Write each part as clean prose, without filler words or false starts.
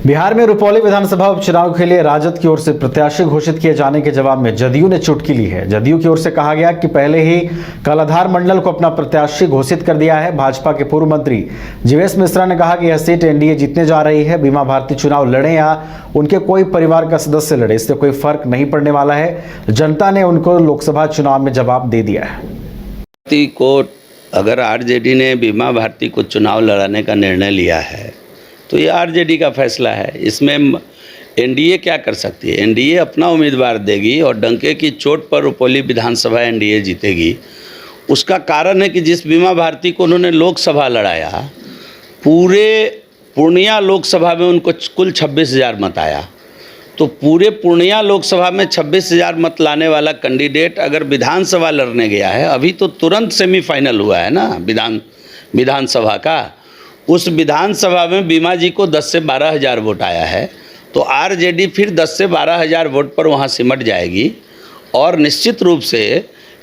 बिहार में रुपौली विधानसभा उपचुनाव के लिए राजद की ओर से प्रत्याशी घोषित किए जाने के जवाब में जदयू ने चुटकी ली है। जदयू की ओर से कहा गया कि पहले ही कालाधार मंडल को अपना प्रत्याशी घोषित कर दिया है। भाजपा के पूर्व मंत्री जीवेश मिश्रा ने कहा कि यह सीट एनडीए जीतने जा रही है। बीमा भारती चुनाव लड़े या उनके कोई परिवार का सदस्य लड़े, इससे कोई फर्क नहीं पड़ने वाला है। जनता ने उनको लोकसभा चुनाव में जवाब दे दिया है। अगर आरजेडी ने बीमा भारती को चुनाव लड़ाने का निर्णय लिया है तो ये आरजेडी का फैसला है। इसमें एनडीए क्या कर सकती है? एनडीए अपना उम्मीदवार देगी और डंके की चोट पर रुपौली विधानसभा एनडीए जीतेगी। उसका कारण है कि जिस बीमा भारती को उन्होंने लोकसभा लड़ाया, पूरे पूर्णिया लोकसभा में उनको कुल 26,000 मत आया। तो पूरे पूर्णिया लोकसभा में 26,000 मत लाने वाला कैंडिडेट अगर विधानसभा लड़ने गया है, अभी तो तुरंत सेमीफाइनल हुआ है ना विधानसभा का, उस विधानसभा में बीमा जी को 10 से 12,000 वोट आया है। तो आरजेडी फिर 10 से 12,000 वोट पर वहाँ सिमट जाएगी और निश्चित रूप से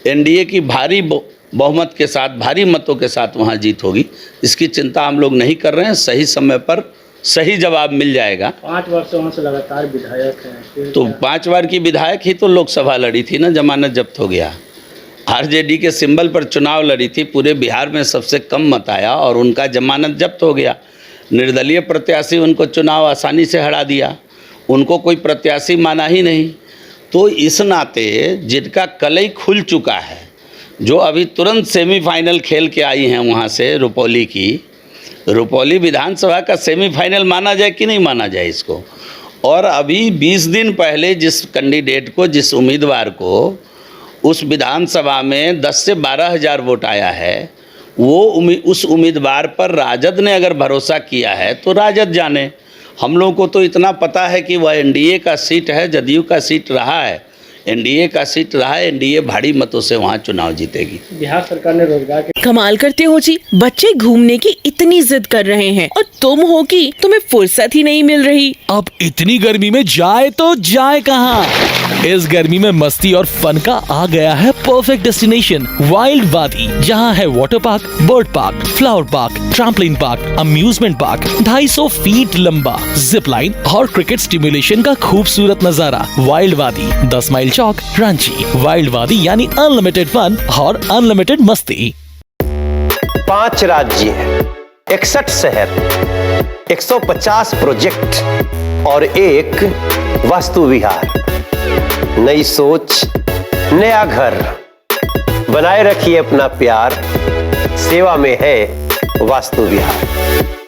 एनडीए की भारी बहुमत के साथ, भारी मतों के साथ वहाँ जीत होगी। इसकी चिंता हम लोग नहीं कर रहे हैं। सही समय पर सही जवाब मिल जाएगा। 5 वर्ष वहाँ से लगातार विधायक हैं, तो 5 बार की विधायक ही तो लोकसभा लड़ी थी ना, जमानत जब्त हो गया। आरजेडी के सिंबल पर चुनाव लड़ी थी, पूरे बिहार में सबसे कम मत आया और उनका जमानत जब्त हो गया। निर्दलीय प्रत्याशी उनको चुनाव आसानी से हरा दिया, उनको कोई प्रत्याशी माना ही नहीं। तो इस नाते जिनका कलई खुल चुका है, जो अभी तुरंत सेमीफाइनल खेल के आई हैं वहाँ से रुपौली विधानसभा का सेमीफाइनल माना जाए कि नहीं माना जाए इसको। और अभी 20 दिन पहले जिस कैंडिडेट को, जिस उम्मीदवार को उस विधानसभा में 10 से 12,000 वोट आया है, उस उम्मीदवार पर राजद ने अगर भरोसा किया है तो राजद जाने। हम लोगों को तो इतना पता है कि वह एनडीए का सीट है, जदयू का सीट रहा है, एनडीए का सीट रहा है। एनडीए भारी मतों से वहाँ चुनाव जीतेगी। बिहार सरकार ने रोजगार के कमाल करते हो जी। बच्चे घूमने की इतनी जिद कर रहे हैं और तुम हो कि तुम्हें फुर्सत ही नहीं मिल रही। अब इतनी गर्मी में जाए तो जाए कहाँ? इस गर्मी में मस्ती और फन का आ गया है परफेक्ट डेस्टिनेशन, वाइल्ड वादी, जहाँ है water park, bird park, flower park, trampoline park, amusement park, 250 feet लंबा, जिप लाइन और क्रिकेट स्टिमुलेशन का खूबसूरत नजारा। वाइल्ड वादी, 10 माइल चौक, रांची। वाइल्ड वादी यानी अनलिमिटेड फन और अनलिमिटेड मस्ती। 5 राज्य, 61 शहर, 150 प्रोजेक्ट और एक वास्तु विहार। नई सोच, नया घर, बनाए रखिए अपना प्यार। सेवा में है वास्तु विहार।